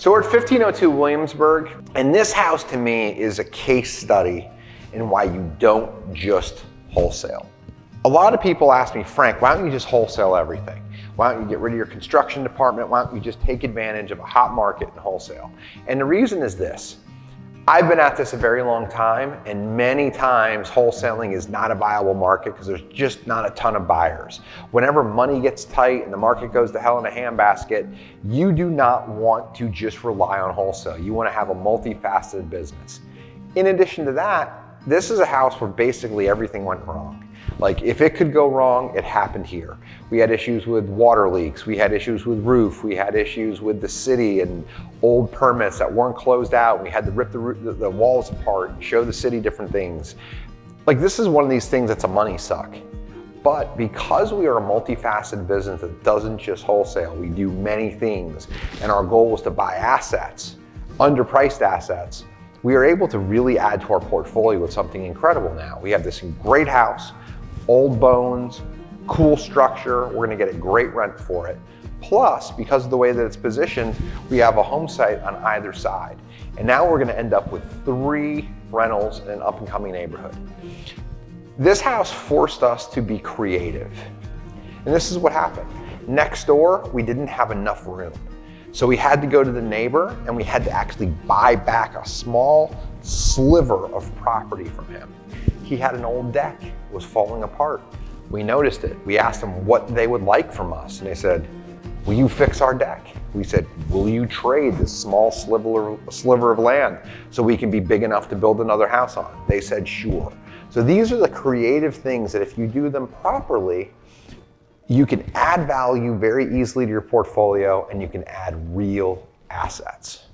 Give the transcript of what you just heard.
So we're at 1502 Williamsburg, and this house to me is a case study in why you don't just wholesale. A lot of people ask me, Frank, why don't you just wholesale everything? Why don't you get rid of your construction department? Why don't you just take advantage of a hot market and wholesale? And the reason is this. I've been at this a very long time, and many times wholesaling is not a viable market because there's just not a ton of buyers. Whenever money gets tight and the market goes to hell in a handbasket, you do not want to just rely on wholesale. You want to have a multifaceted business. In addition to that, this is a house where basically everything went wrong. Like, if it could go wrong, it happened here. We had issues with water leaks, we had issues with roof, we had issues with the city and old permits that weren't closed out. We had to rip the walls apart and show the city different things. Like, this is one of these things that's a money suck. But because we are a multifaceted business that doesn't just wholesale, we do many things, and our goal is to buy assets, underpriced assets, we are able to really add to our portfolio with something incredible now. We have this great house, old bones, cool structure. We're gonna get a great rent for it. Plus, because of the way that it's positioned, we have a home site on either side. And now we're gonna end up with 3 rentals in an up and coming neighborhood. This house forced us to be creative. And this is what happened. Next door, we didn't have enough room. So we had to go to the neighbor and we had to actually buy back a small sliver of property from him. He had an old deck, it was falling apart. We noticed it. We asked them what they would like from us, and they said, will you fix our deck? We said, will you trade this small sliver of land so we can be big enough to build another house on? They said, sure. So these are the creative things that if you do them properly, you can add value very easily to your portfolio and you can add real assets.